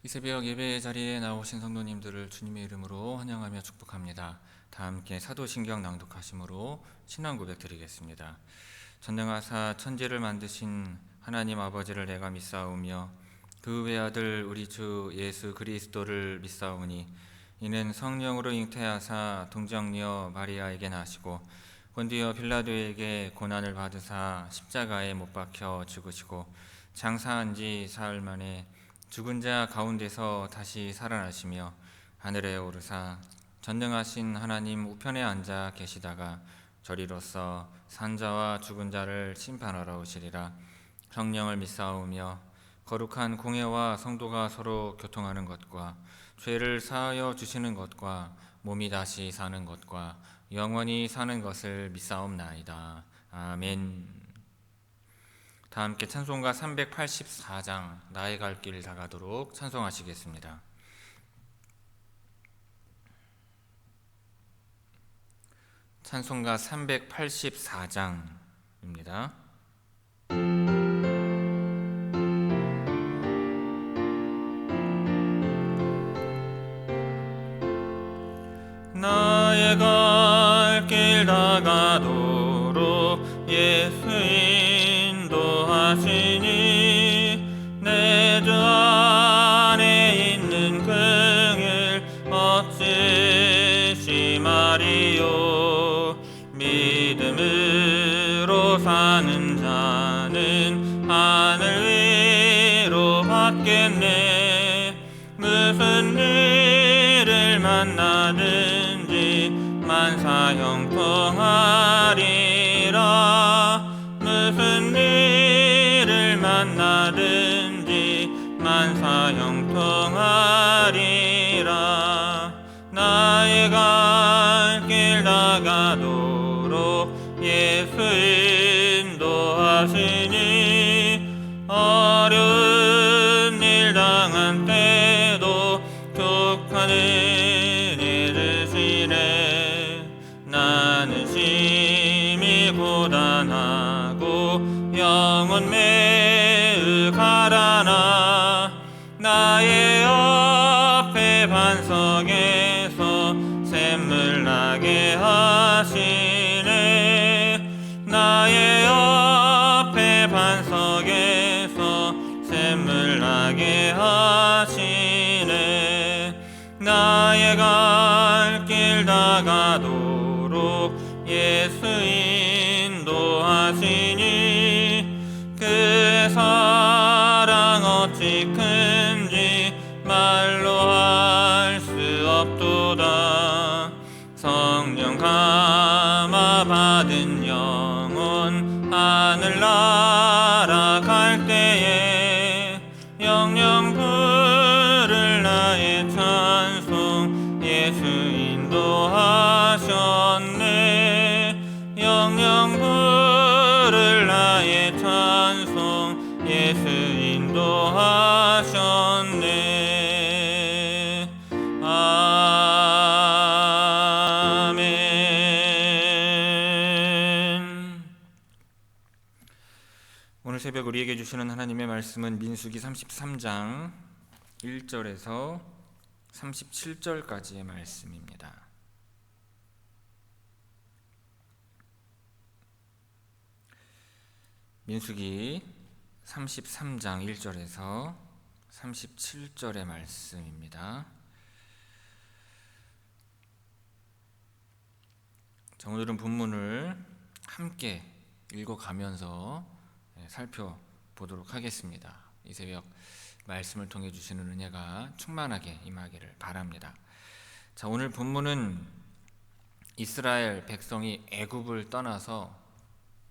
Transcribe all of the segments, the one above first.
이 새벽 예배 자리에 나오신 성도님들을 주님의 이름으로 환영하며 축복합니다. 다 함께 사도신경 낭독하심으로 신앙 고백 드리겠습니다. 전능하사 천지를 만드신 하나님 아버지를 내가 믿사오며 그 외아들 우리 주 예수 그리스도를 믿사오니 이는 성령으로 잉태하사 동정녀 마리아에게 나시고 본디오 빌라도에게 고난을 받으사 십자가에 못 박혀 죽으시고 장사한 지 사흘 만에 죽은 자 가운데서 다시 살아나시며 하늘에 오르사 전능하신 하나님 우편에 앉아 계시다가 저리로서 산자와 죽은 자를 심판하러 오시리라. 성령을 믿사오며 거룩한 공회와 성도가 서로 교통하는 것과 죄를 사하여 주시는 것과 몸이 다시 사는 것과 영원히 사는 것을 믿사옵나이다. 아멘. 다 함께 찬송가 384장 나의 갈 길 다가도록 찬송하시겠습니다. 찬송가 384장입니다. 나의 갈 길 다가도록 예수 인도하시니 내 주 안에 있는 긍휼 어찌 심하리요. 믿음으로 사는 자는 하늘 위로 받겠네. 무슨 일을 만나든지 만사형통하리라. 무슨 일을 만나든지 만사형통하리라. 나의 갈 길 다가도록 예수 인도하시니 어려운 일 당한 때도 족하는 이르시네. 나는 심히 고단하고 영혼 매우 가라나. 나의 옆에 반석에서 샘물 나게 하시네. 나의 옆에 반석에서 샘물 나게 하시네. 나의 갈 길 다가도록 예수 인도하시니 그의 사랑 어찌 큰지 말로 할 수 없도다. 성령 감화 받은 영혼 하늘 날아갈 때에 영영 부를 나의 찬송 예수 인도하셨네. 영영 부를 나의 찬송 예수 인도하셨네. 아멘. 오늘 새벽 우리에게 주시는 하나님의 말씀은 민수기 33장 1절에서 37절까지의 말씀입니다. 민수기 33장 1절에서 37절의 말씀입니다. 자, 오늘은 본문을 함께 읽어가면서 살펴보도록 하겠습니다. 이 새벽 말씀을 통해 주시는 은혜가 충만하게 임하기를 바랍니다. 자, 오늘 본문은 이스라엘 백성이 애굽을 떠나서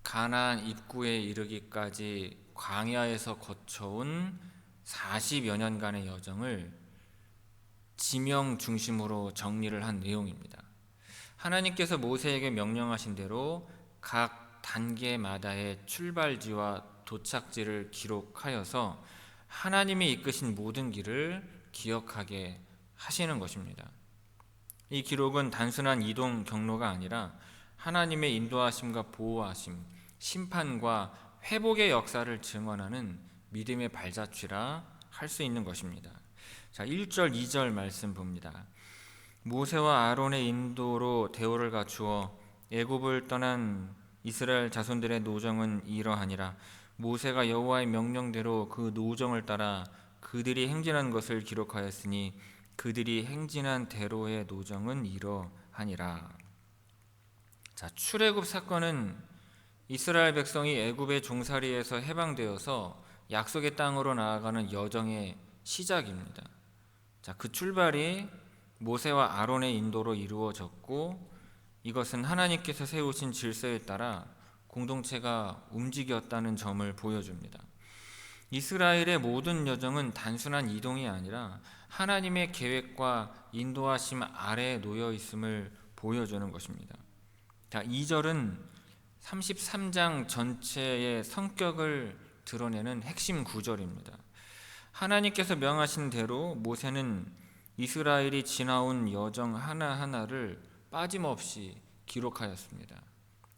가나안 입구에 이르기까지 광야에서 거쳐온 40여 년간의 여정을 지명 중심으로 정리를 한 내용입니다. 하나님께서 모세에게 명령하신 대로 각 단계마다의 출발지와 도착지를 기록하여서 하나님이 이끄신 모든 길을 기억하게 하시는 것입니다. 이 기록은 단순한 이동 경로가 아니라 하나님의 인도하심과 보호하심, 심판과 회복의 역사를 증언하는 믿음의 발자취라 할 수 있는 것입니다. 자, 1절, 2절 말씀 봅니다. 모세와 아론의 인도로 대오를 갖추어 애굽을 떠난 이스라엘 자손들의 노정은 이러하니라. 모세가 여호와의 명령대로 그 노정을 따라 그들이 행진한 것을 기록하였으니 그들이 행진한 대로의 노정은 이러하니라. 자, 출애굽 사건은 이스라엘 백성이 애굽의 종살이에서 해방되어서 약속의 땅으로 나아가는 여정의 시작입니다. 자, 그 출발이 모세와 아론의 인도로 이루어졌고, 이것은 하나님께서 세우신 질서에 따라 공동체가 움직였다는 점을 보여줍니다. 이스라엘의 모든 여정은 단순한 이동이 아니라 하나님의 계획과 인도하심 아래에 놓여 있음을 보여주는 것입니다. 자, 2절은 33장 전체의 성격을 드러내는 핵심 구절입니다. 하나님께서 명하신 대로 모세는 이스라엘이 지나온 여정 하나하나를 빠짐없이 기록하였습니다.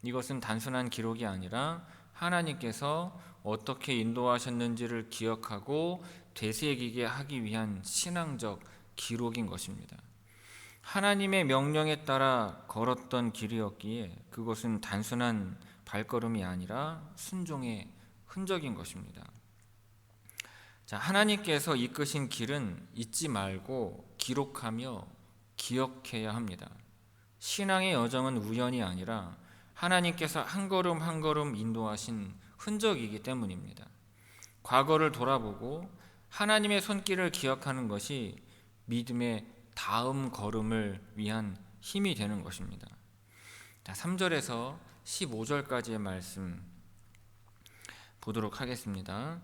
이것은 단순한 기록이 아니라 하나님께서 어떻게 인도하셨는지를 기억하고 되새기게 하기 위한 신앙적 기록인 것입니다. 하나님의 명령에 따라 걸었던 길이었기에 그것은 단순한 발걸음이 아니라 순종의 흔적인 것입니다. 자, 하나님께서 이끄신 길은 잊지 말고 기록하며 기억해야 합니다. 신앙의 여정은 우연이 아니라 하나님께서 한 걸음 한 걸음 인도하신 흔적이기 때문입니다. 과거를 돌아보고 하나님의 손길을 기억하는 것이 믿음의 다음 걸음을 위한 힘이 되는 것입니다. 자, 3절에서 15절까지의 말씀 보도록 하겠습니다.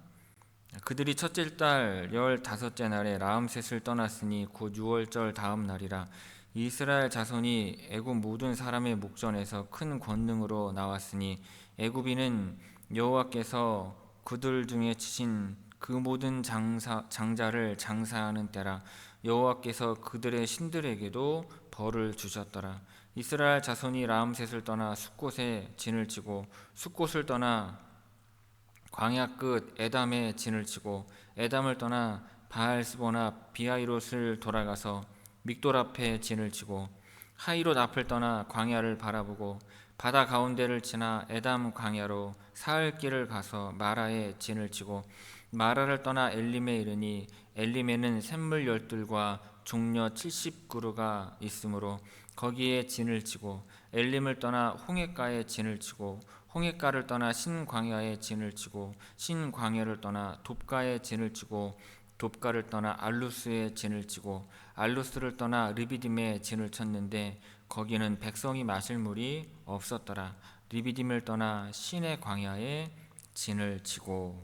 그들이 첫째 달 15째 날에 라암셋을 떠났으니 곧 6월절 다음 날이라. 이스라엘 자손이 애굽 모든 사람의 목전에서 큰 권능으로 나왔으니 애굽인은 여호와께서 그들 중에 치신 그 모든 장자를 장사하는 때라. 여호와께서 그들의 신들에게도 벌을 주셨더라. 이스라엘 자손이 라암셋을 떠나 숫곳에 진을 치고 숫곳을 떠나 광야 끝 에담에 진을 치고 에담을 떠나 바알스보나 비하이롯을 돌아가서 믹돌 앞에 진을 치고 하이롯 앞을 떠나 광야를 바라보고 바다 가운데를 지나 에담 광야로 사흘 길을 가서 마라에 진을 치고 마라를 떠나 엘림에 이르니 엘림에는 샘물 열둘과 종려 70그루가 있으므로 거기에 진을 치고 엘림을 떠나 홍해가에 진을 치고 홍해가를 떠나 신광야에 진을 치고 신광야를 떠나 돕가에 진을 치고 돕가를 떠나 알루스에 진을 치고 알루스를 떠나 르비딤에 진을 쳤는데 거기는 백성이 마실 물이 없었더라. 르비딤을 떠나 신의 광야에 진을 치고.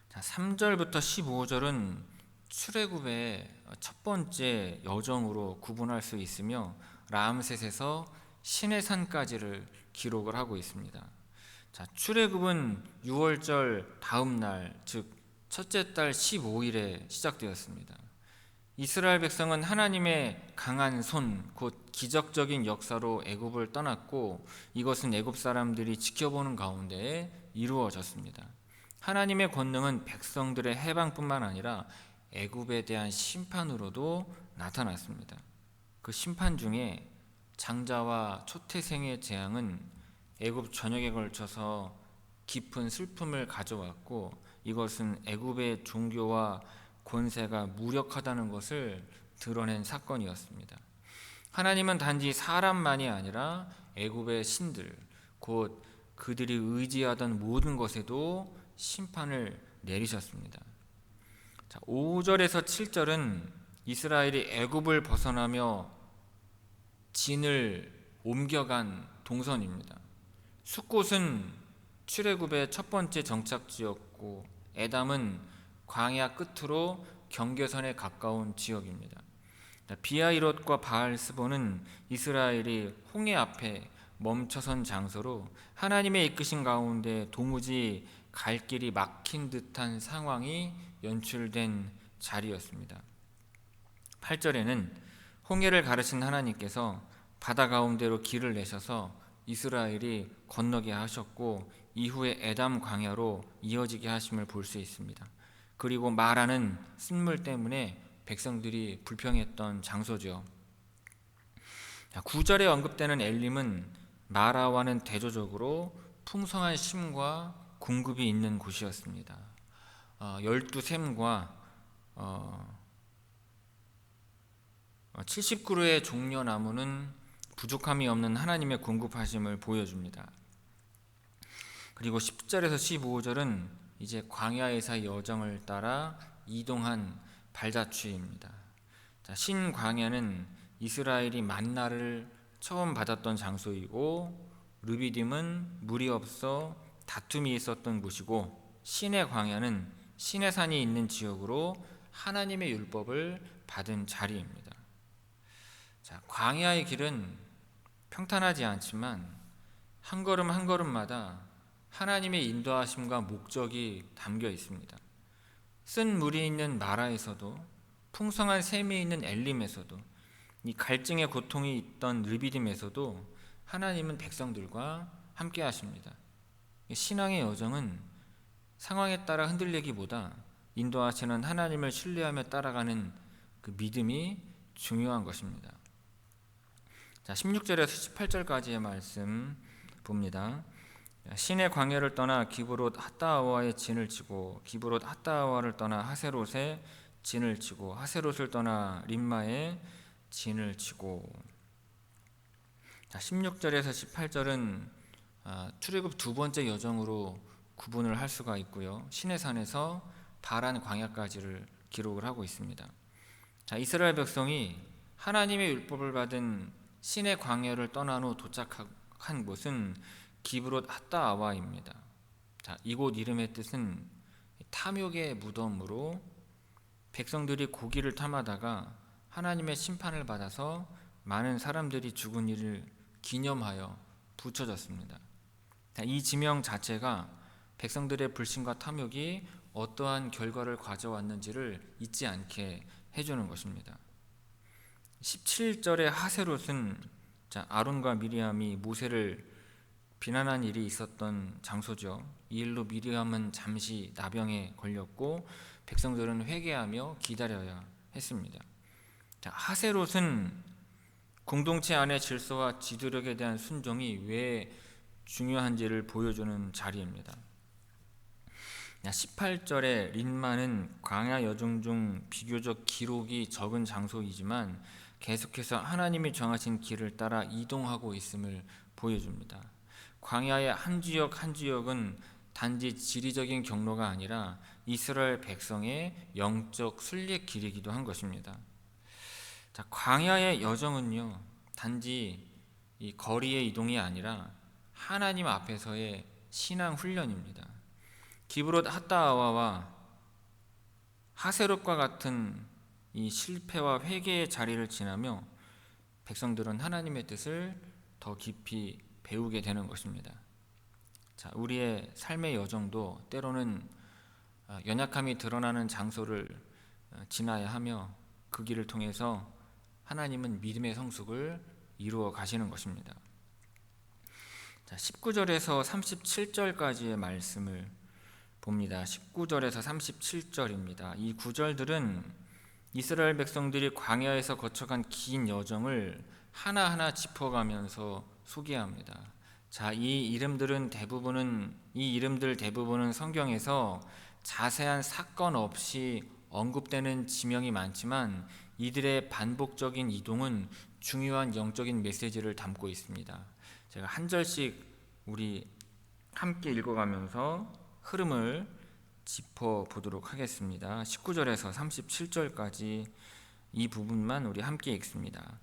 자, 3절부터 15절은 출애굽의 첫 번째 여정으로 구분할 수 있으며 라암셋에서 시내산까지를 기록을 하고 있습니다. 자, 출애굽은 6월절 다음 날, 즉 첫째 달 15일에 시작되었습니다. 이스라엘 백성은 하나님의 강한 손, 곧 기적적인 역사로 애굽을 떠났고 이것은 애굽 사람들이 지켜보는 가운데 이루어졌습니다. 하나님의 권능은 백성들의 해방뿐만 아니라 애굽에 대한 심판으로도 나타났습니다. 그 심판 중에 장자와 초태생의 재앙은 애굽 전역에 걸쳐서 깊은 슬픔을 가져왔고 이것은 애굽의 종교와 권세가 무력하다는 것을 드러낸 사건이었습니다. 하나님은 단지 사람만이 아니라 애굽의 신들, 곧 그들이 의지하던 모든 것에도 심판을 내리셨습니다. 자, 5절에서 7절은 이스라엘이 애굽을 벗어나며 진을 옮겨간 동선입니다. 숫곳은 출애굽의 첫 번째 정착지였고 에담은 광야 끝으로 경계선에 가까운 지역입니다. 비하이롯과 바알스보는 이스라엘이 홍해 앞에 멈춰선 장소로 하나님의 이끄신 가운데 도무지 갈 길이 막힌 듯한 상황이 연출된 자리였습니다. 8절에는 홍해를 가르신 하나님께서 바다 가운데로 길을 내셔서 이스라엘이 건너게 하셨고 이후에 에담 광야로 이어지게 하심을 볼 수 있습니다. 그리고 마라는 쓴물 때문에 백성들이 불평했던 장소죠. 9절에 언급되는 엘림은 마라와는 대조적으로 풍성한 쉼과 공급이 있는 곳이었습니다. 12샘과 70그루의 종려나무는 부족함이 없는 하나님의 공급하심을 보여줍니다. 그리고 10절에서 15절은 이제 광야에서의 여정을 따라 이동한 발자취입니다. 신광야는 이스라엘이 만나를 처음 받았던 장소이고, 르비딤은 물이 없어 다툼이 있었던 곳이고, 신의 광야는 신의 산이 있는 지역으로 하나님의 율법을 받은 자리입니다. 광야의 길은 평탄하지 않지만 한 걸음 한 걸음마다 하나님의 인도하심과 목적이 담겨 있습니다. 쓴 물이 있는 마라에서도, 풍성한 샘이 있는 엘림에서도, 이 갈증의 고통이 있던 르비딤에서도 하나님은 백성들과 함께 하십니다. 신앙의 여정은 상황에 따라 흔들리기보다 인도하시는 하나님을 신뢰하며 따라가는 그 믿음이 중요한 것입니다. 16절에서 18절까지의 말씀 봅니다. 신의 광야를 떠나 기브롯 핫다아와의 진을 치고, 기브롯 핫다아와를 떠나 하세롯에 진을 치고, 하세롯을 떠나 림마에 진을 치고. 16절에서 18절은 출애굽 두 번째 여정으로 구분을 할 수가 있고요. 시내산에서 바란 광야까지를 기록을 하고 있습니다. 이스라엘 백성이 하나님의 율법을 받은 신의 광야를 떠난 후 도착한 곳은 기브롯 핫다아와입니다. 이곳 이름의 뜻은 탐욕의 무덤으로, 백성들이 고기를 탐하다가 하나님의 심판을 받아서 많은 사람들이 죽은 일을 기념하여 붙여졌습니다. 이 지명 자체가 백성들의 불신과 탐욕이 어떠한 결과를 가져왔는지를 잊지 않게 해주는 것입니다. 17절의 하세롯은 아론과 미리암이 모세를 비난한 일이 있었던 장소죠. 이 일로 미리암은 잠시 나병에 걸렸고 백성들은 회개하며 기다려야 했습니다. 하세롯은 공동체 안의 질서와 지도력에 대한 순종이 왜 중요한지를 보여주는 자리입니다. 18절에 린마는 광야 여정 중 비교적 기록이 적은 장소이지만 계속해서 하나님이 정하신 길을 따라 이동하고 있음을 보여줍니다. 광야의 한 지역 한 지역은 단지 지리적인 경로가 아니라 이스라엘 백성의 영적 순례 길이기도 한 것입니다. 광야의 여정은요, 단지 이 거리의 이동이 아니라 하나님 앞에서의 신앙 훈련입니다. 기브롯 핫다아와와 하세롯과 같은 이 실패와 회개의 자리를 지나며 백성들은 하나님의 뜻을 더 깊이 배우게 되는 것입니다. 우리의 삶의 여정도 때로는 연약함이 드러나는 장소를 지나야 하며 그 길을 통해서 하나님은 믿음의 성숙을 이루어 가시는 것입니다. 19절에서 37절까지의 말씀을 봅니다. 19절에서 37절입니다. 이 구절들은 이스라엘 백성들이 광야에서 거쳐간 긴 여정을 하나하나 짚어가면서 소개합니다. 이 이름들 대부분은 성경에서 자세한 사건 없이 언급되는 지명이 많지만 이들의 반복적인 이동은 중요한 영적인 메시지를 담고 있습니다. 제가 한 절씩 우리 함께 읽어가면서 흐름을 짚어보도록 하겠습니다. 19절에서 37절까지 이 부분만 우리 함께 읽습니다.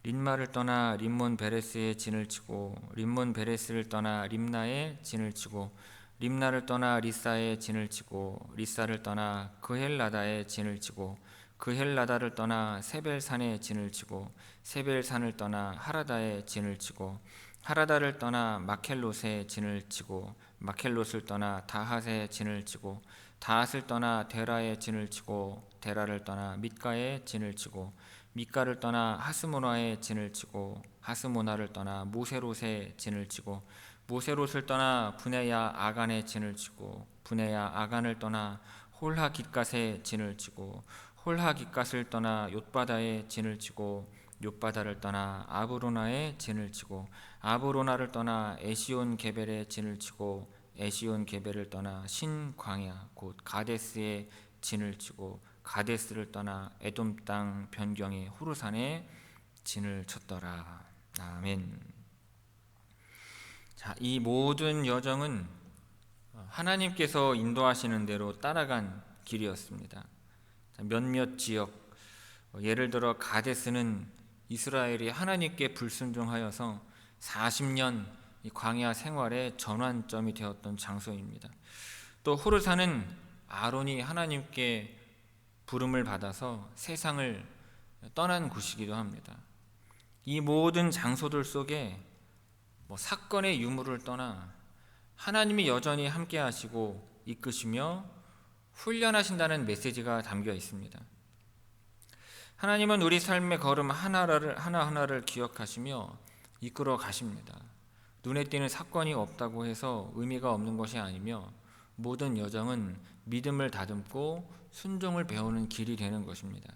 린마를 떠나 림몬 베레스에 진을 치고, 림몬 베레스를 떠나 림나에 진을 치고, 림나를 떠나 리사에 진을 치고, 리사를 떠나 그헬라다에 진을 치고, 그헬라다를 떠나 세벨산에 진을 치고, 세벨산을 떠나 하라다에 진을 치고, 하라다를 떠나 마켈롯에 진을 치고, 마켈롯을 떠나 다핫에 진을 치고, 다핫을 떠나 데라에 진을 치고, 데라를 떠나 밑가에 진을 치고, 밑가를 떠나 하스모나에 진을 치고, 하스모나를 떠나 모세롯에 진을 치고, 모세롯을 떠나 브네야 아간에 진을 치고, 브네야 아간을 떠나 홀하 깃갓에 진을 치고 홀하 깃갓을 떠나 욤바다에 진을 치고 욤바다를 떠나 아브로나에 진을 치고 아브로나를 떠나 에시온 게벨에 진을 치고 에시온 게벨을 떠나 신 광야 곧 가데스에 진을 치고 가데스를 떠나 에돔 땅 변경의 호르산에 진을 쳤더라. 아멘. 자, 이 모든 여정은 하나님께서 인도하시는 대로 따라간 길이었습니다. 몇몇 지역, 예를 들어 가데스는 이스라엘이 하나님께 불순종하여서 40년 이 광야 생활의 전환점이 되었던 장소입니다. 또 호르산은 아론이 하나님께 부름을 받아서 세상을 떠난 곳이기도 합니다. 이 모든 장소들 속에 사건의 유무를 떠나 하나님이 여전히 함께 하시고 이끄시며 훈련하신다는 메시지가 담겨 있습니다. 하나님은 우리 삶의 걸음 하나하나를 기억하시며 이끌어 가십니다. 눈에 띄는 사건이 없다고 해서 의미가 없는 것이 아니며 모든 여정은 믿음을 다듬고 순종을 배우는 길이 되는 것입니다.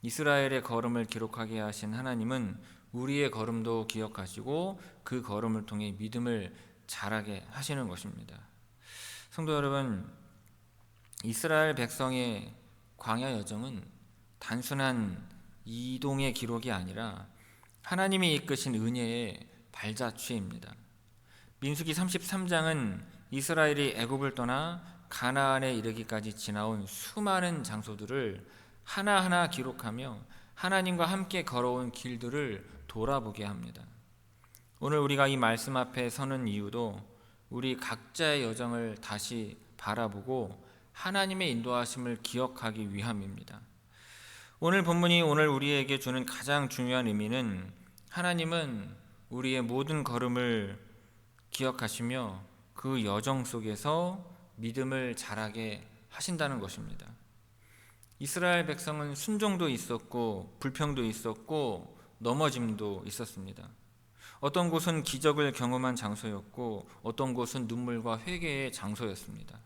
이스라엘의 걸음을 기록하게 하신 하나님은 우리의 걸음도 기억하시고 그 걸음을 통해 믿음을 자라게 하시는 것입니다. 성도 여러분, 이스라엘 백성의 광야 여정은 단순한 이동의 기록이 아니라 하나님이 이끄신 은혜의 발자취입니다. 민수기 33장은 이스라엘이 애굽을 떠나 가나안에 이르기까지 지나온 수많은 장소들을 하나하나 기록하며 하나님과 함께 걸어온 길들을 돌아보게 합니다. 오늘 우리가 이 말씀 앞에 서는 이유도 우리 각자의 여정을 다시 바라보고 하나님의 인도하심을 기억하기 위함입니다. 오늘 본문이 오늘 우리에게 주는 가장 중요한 의미는 하나님은 우리의 모든 걸음을 기억하시며 그 여정 속에서 믿음을 자라게 하신다는 것입니다. 이스라엘 백성은 순종도 있었고 불평도 있었고 넘어짐도 있었습니다. 어떤 곳은 기적을 경험한 장소였고 어떤 곳은 눈물과 회개의 장소였습니다.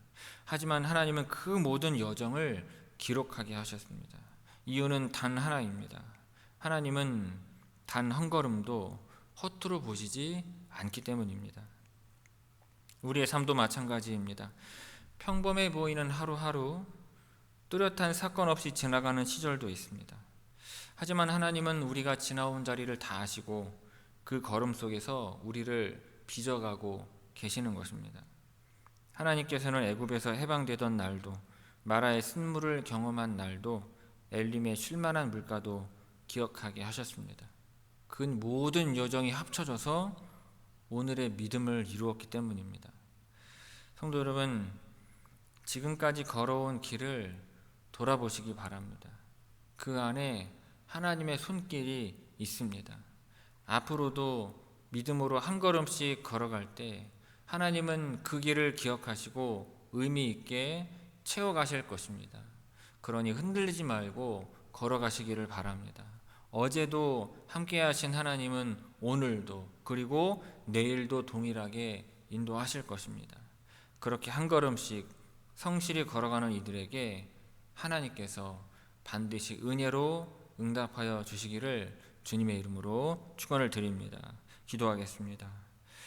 하지만 하나님은 그 모든 여정을 기록하게 하셨습니다. 이유는 단 하나입니다. 하나님은 단 한 걸음도 허투루 보시지 않기 때문입니다. 우리의 삶도 마찬가지입니다. 평범해 보이는 하루하루, 뚜렷한 사건 없이 지나가는 시절도 있습니다. 하지만 하나님은 우리가 지나온 자리를 다 아시고 그 걸음 속에서 우리를 빚어가고 계시는 것입니다. 하나님께서는 애굽에서 해방되던 날도, 마라의 쓴물을 경험한 날도, 엘림의 쉴만한 물가도 기억하게 하셨습니다. 그 모든 여정이 합쳐져서 오늘의 믿음을 이루었기 때문입니다. 성도 여러분, 지금까지 걸어온 길을 돌아보시기 바랍니다. 그 안에 하나님의 손길이 있습니다. 앞으로도 믿음으로 한 걸음씩 걸어갈 때 하나님은 그 길을 기억하시고 의미 있게 채워가실 것입니다. 그러니 흔들리지 말고 걸어가시기를 바랍니다. 어제도 함께 하신 하나님은 오늘도 그리고 내일도 동일하게 인도하실 것입니다. 그렇게 한 걸음씩 성실히 걸어가는 이들에게 하나님께서 반드시 은혜로 응답하여 주시기를 주님의 이름으로 축원을 드립니다. 기도하겠습니다.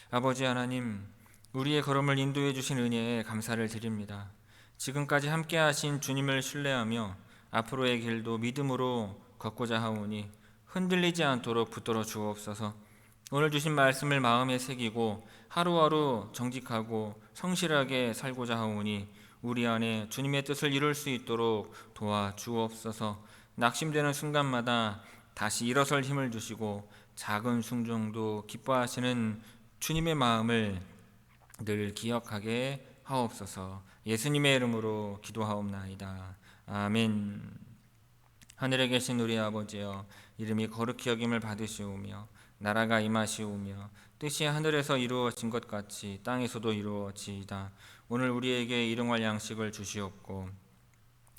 아버지 하나님, 우리의 걸음을 인도해 주신 은혜에 감사를 드립니다. 지금까지 함께 하신 주님을 신뢰하며 앞으로의 길도 믿음으로 걷고자 하오니 흔들리지 않도록 붙들어 주옵소서. 오늘 주신 말씀을 마음에 새기고 하루하루 정직하고 성실하게 살고자 하오니 우리 안에 주님의 뜻을 이룰 수 있도록 도와 주옵소서. 낙심되는 순간마다 다시 일어설 힘을 주시고 작은 순종도 기뻐하시는 주님의 마음을 늘 기억하게 하옵소서. 예수님의 이름으로 기도하옵나이다. 아멘. 하늘에 계신 우리 아버지여, 이름이 거룩히 여김을 받으시오며 나라가 임하시오며 뜻이 하늘에서 이루어진 것 같이 땅에서도 이루어지이다. 오늘 우리에게 일용할 양식을 주시옵고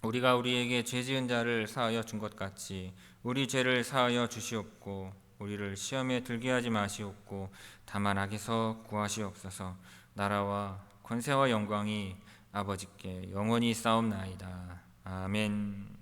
우리가 우리에게 죄 지은 자를 사하여 준 것 같이 우리 죄를 사하여 주시옵고 우리를 시험에 들게 하지 마시옵고 다만 악에서 구하시옵소서. 나라와 권세와 영광이 아버지께 영원히 싸움나이다. 아멘.